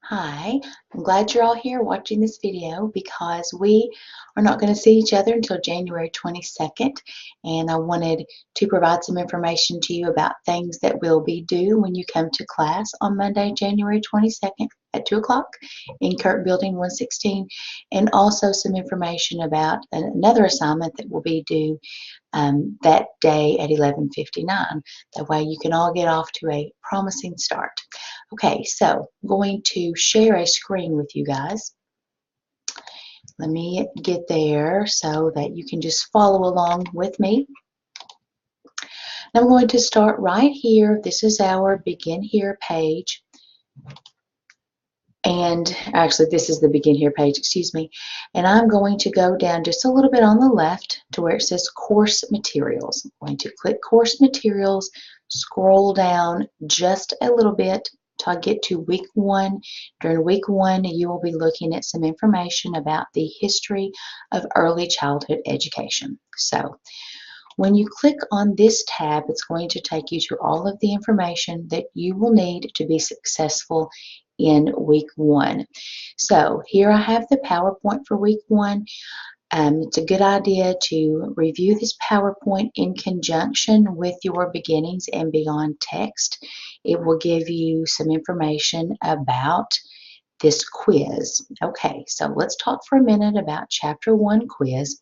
Hi, I'm glad you're all here watching this video because we are not going to see each other until January 22nd, and I wanted to provide some information to you about things that will be due when you come to class on Monday, January 22nd at 2 o'clock in Kirk Building 116, and also some information about another assignment that will be due that day at 11:59. That way you can all get off to a promising start. Okay, so I'm going to share a screen with you guys. Let me get there so that you can just follow along with me. I'm going to start right here. This is our Begin Here page. And actually, this is the Begin Here page, excuse me. And I'm going to go down just a little bit on the left to where it says Course Materials. I'm going to click Course Materials, scroll down just a little bit till I get to week 1. During week 1, you will be looking at some information about the history of early childhood education. So when you click on this tab, it's going to take you to all of the information that you will need to be successful in week 1. So here I have the PowerPoint for week 1. It's a good idea to review this PowerPoint in conjunction with your beginnings and beyond text. It will give you some information about this quiz. Okay, so let's talk for a minute about Chapter 1 quiz.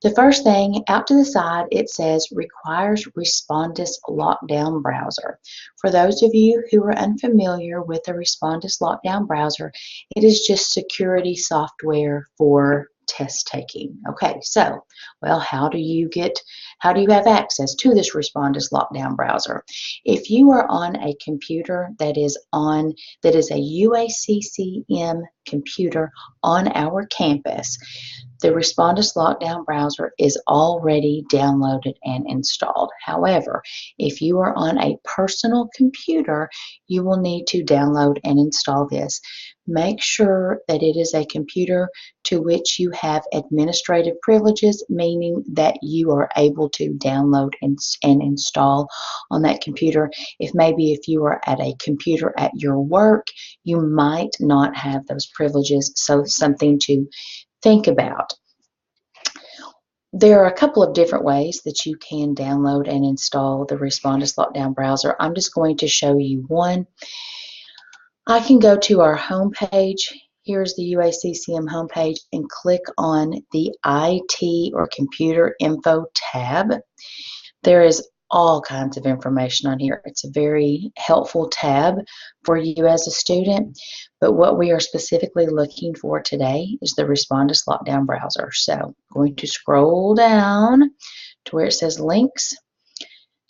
The first thing, out to the side, it says requires Respondus Lockdown Browser. For those of you who are unfamiliar with the Respondus Lockdown Browser, it is just security software for test taking. Okay, so, well, how do you have access to this Respondus Lockdown Browser? If you are on a computer that is a UACCM computer on our campus, the Respondus Lockdown Browser is already downloaded and installed. However, if you are on a personal computer, you will need to download and install this. Make sure that it is a computer to which you have administrative privileges, meaning that you are able to download and install on that computer. If you are at a computer at your work, you might not have those privileges, so something to think about. There are a couple of different ways that you can download and install the Respondus Lockdown Browser. I'm just going to show you one. I can go to our home page. Here's the UACCM homepage and click on the IT or Computer Info tab. There is all kinds of information on here. It's a very helpful tab for you as a student, but what we are specifically looking for today is the Respondus Lockdown Browser. So I'm going to scroll down to where it says Links.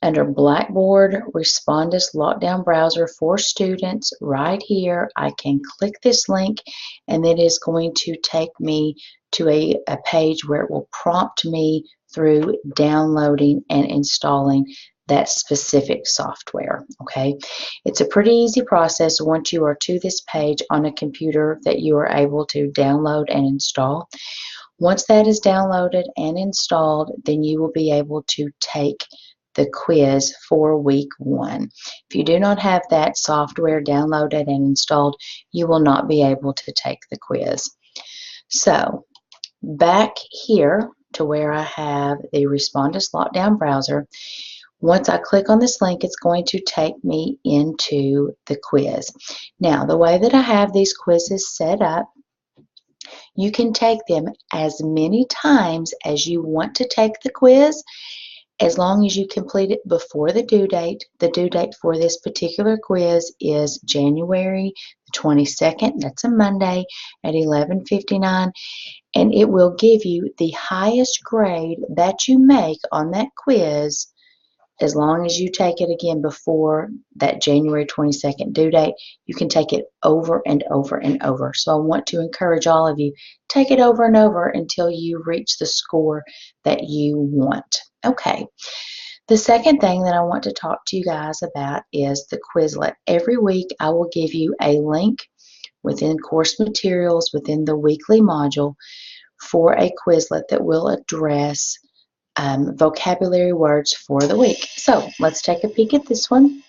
Under Blackboard Respondus Lockdown Browser for Students, right here, I can click this link and it is going to take me to a page where it will prompt me through downloading and installing that specific software. Okay, it's a pretty easy process once you are to this page on a computer that you are able to download and install. Once that is downloaded and installed, then you will be able to take the quiz for week 1. If you do not have that software downloaded and installed, you will not be able to take the quiz. So back here to where I have the Respondus Lockdown Browser, once I click on this link, it's going to take me into the quiz. Now, the way that I have these quizzes set up, you can take them as many times as you want to take the quiz, as long as you complete it before the due date. The due date for this particular quiz is January 22nd. That's a Monday at 11:59, and it will give you the highest grade that you make on that quiz as long as you take it again before that January 22nd due date. You can take it over and over and over. So I want to encourage all of you, take it over and over until you reach the score that you want. Okay. The second thing that I want to talk to you guys about is the Quizlet. Every week I will give you a link within course materials, within the weekly module, for a Quizlet that will address vocabulary words for the week. So let's take a peek at this one.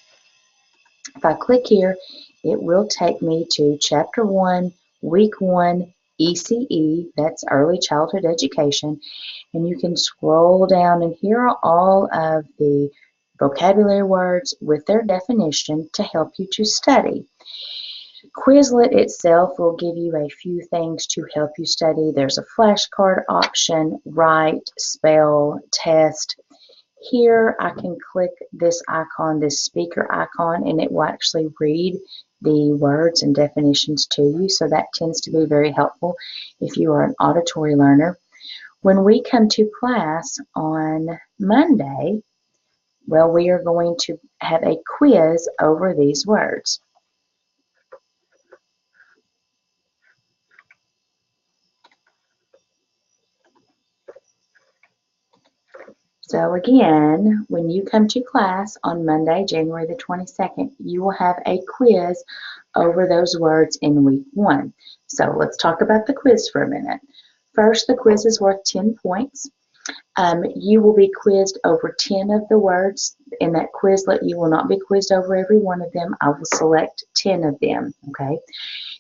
If I click here, it will take me to Chapter 1, Week 1, ECE, that's Early Childhood Education, and you can scroll down and here are all of the vocabulary words with their definition to help you to study. Quizlet itself will give you a few things to help you study. There's a flashcard option, write, spell, test. Here I can click this icon, this speaker icon, and it will actually read the words and definitions to you. So that tends to be very helpful if you are an auditory learner. When we come to class on Monday, well, we are going to have a quiz over these words. So again, when you come to class on Monday, January the 22nd, you will have a quiz over those words in week 1. So let's talk about the quiz for a minute. First, the quiz is worth 10 points. You will be quizzed over 10 of the words. In that Quizlet, you will not be quizzed over every one of them. I will select 10 of them, okay?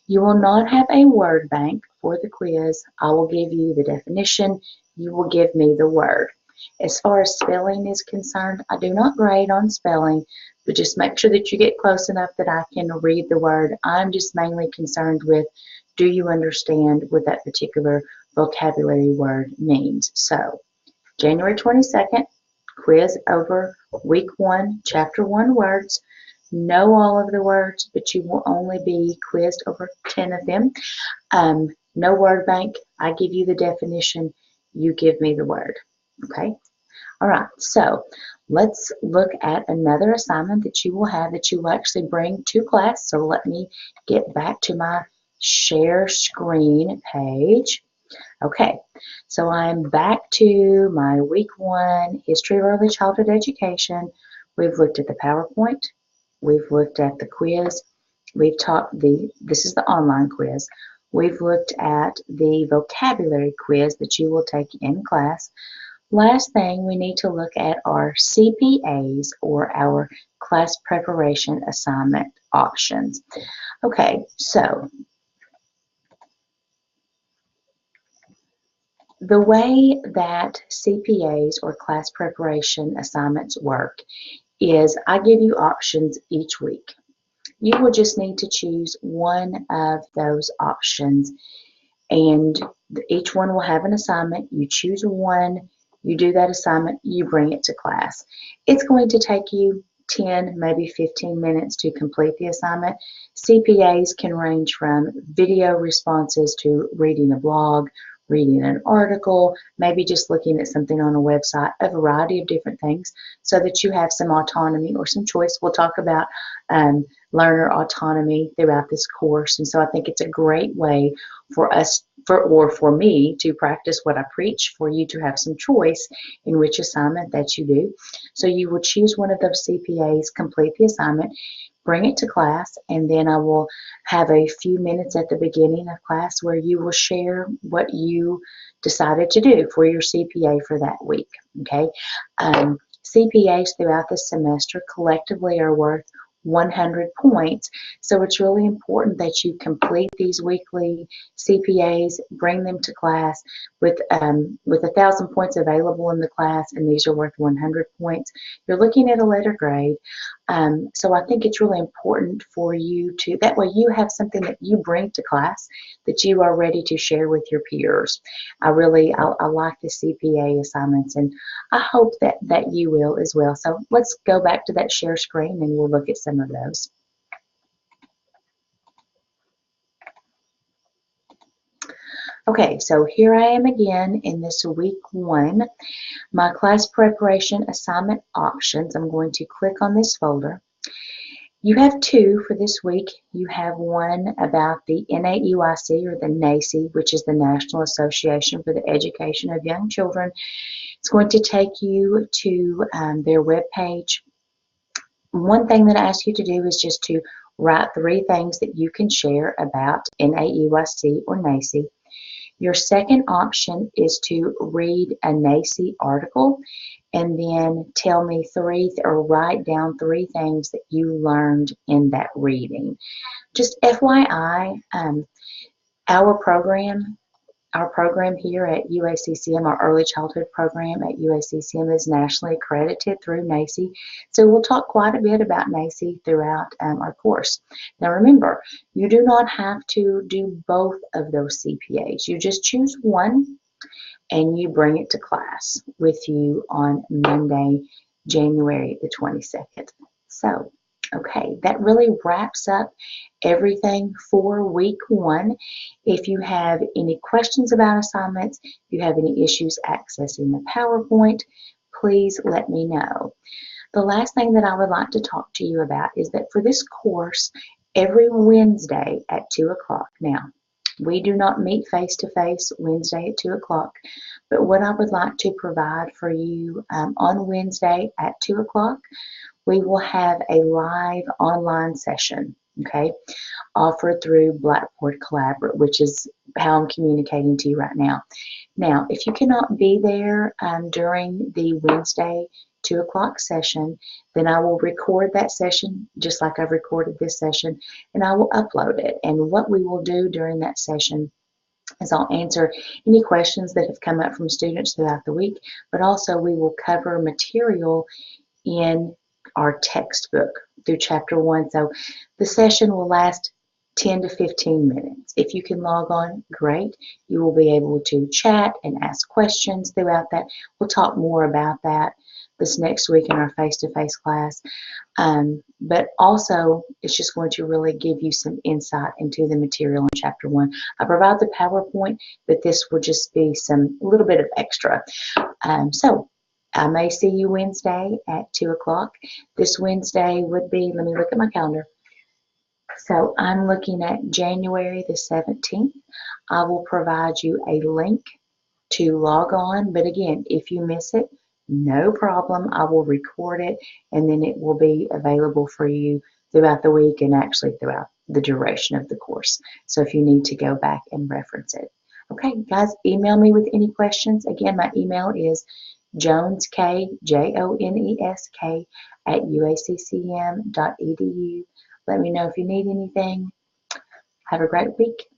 You will not have a word bank for the quiz. I will give you the definition. You will give me the word. As far as spelling is concerned, I do not grade on spelling, but just make sure that you get close enough that I can read the word. I'm just mainly concerned with, do you understand what that particular vocabulary word means? So, January 22nd, quiz over week 1, chapter 1 words. Know all of the words, but you will only be quizzed over 10 of them. No word bank. I give you the definition. You give me the word. Okay? All right. So let's look at another assignment that you will have that you will actually bring to class. So let me get back to my share screen page. Okay, so I'm back to my week 1 history of early childhood education. We've looked at the PowerPoint. We've looked at the quiz. This is the online quiz. We've looked at the vocabulary quiz that you will take in class. Last thing we need to look at are CPAs, or our class preparation assignment options. Okay, so the way that CPAs, or class preparation assignments, work is I give you options each week. You will just need to choose one of those options, and each one will have an assignment. You choose one, you do that assignment, you bring it to class. It's going to take you 10, maybe 15 minutes to complete the assignment. CPAs can range from video responses to reading a blog, reading an article, maybe just looking at something on a website, a variety of different things so that you have some autonomy or some choice. We'll talk about learner autonomy throughout this course, and so I think it's a great way for us, for me, to practice what I preach, for you to have some choice in which assignment that you do. So you will choose one of those CPAs, complete the assignment, bring it to class, and then I will have a few minutes at the beginning of class where you will share what you decided to do for your CPA for that week. Okay, CPAs throughout the semester collectively are worth 100 points. So it's really important that you complete these weekly CPAs, bring them to class with 1,000 points available in the class, and these are worth 100 points. You're looking at a letter grade. So I think it's really important for you to, that way you have something that you bring to class that you are ready to share with your peers. I like the CPA assignments, and I hope that you will as well. So let's go back to that share screen and we'll look at some of those. Okay, so here I am again in this week 1, my class preparation assignment options. I'm going to click on this folder. You have 2 for this week. You have one about the NAEYC, or the NAEYC, which is the National Association for the Education of Young Children. It's going to take you to their webpage. One thing that I ask you to do is just to write 3 things that you can share about NAEYC or NAEYC. Your second option is to read a NAEYC article, and then tell me or write down 3 things that you learned in that reading. Just FYI, our program our program here at UACCM, our early childhood program at UACCM, is nationally accredited through NACCE. So we'll talk quite a bit about NACCE throughout our course. Now remember, you do not have to do both of those CPAs. You just choose one and you bring it to class with you on Monday, January the 22nd. So, okay, that really wraps up everything for week 1. If you have any questions about assignments, if you have any issues accessing the PowerPoint, please let me know. The last thing that I would like to talk to you about is that for this course, every Wednesday at 2 o'clock. Now, we do not meet face-to-face Wednesday at 2 o'clock, but what I would like to provide for you on Wednesday at 2 o'clock, we will have a live online session, okay, offered through Blackboard Collaborate, which is how I'm communicating to you right now. Now, if you cannot be there during the Wednesday 2 o'clock session, then I will record that session just like I've recorded this session, and I will upload it. And what we will do during that session is I'll answer any questions that have come up from students throughout the week, but also we will cover material in our textbook through chapter 1. So the session will last 10 to 15 minutes. If you can log on, great. You will be able to chat and ask questions throughout that. We'll talk more about that this next week in our face-to-face class. But also, it's just going to really give you some insight into the material in chapter 1. I provide the PowerPoint, but this will just be a little bit of extra. So I may see you Wednesday at 2 o'clock. This Wednesday would be, let me look at my calendar. So I'm looking at January the 17th. I will provide you a link to log on, but again, if you miss it, no problem. I will record it, and then it will be available for you throughout the week and actually throughout the duration of the course. So if you need to go back and reference it. Okay, guys, email me with any questions. Again, my email is jonesk, JONESK, @uaccm.edu. Let me know if you need anything. Have a great week.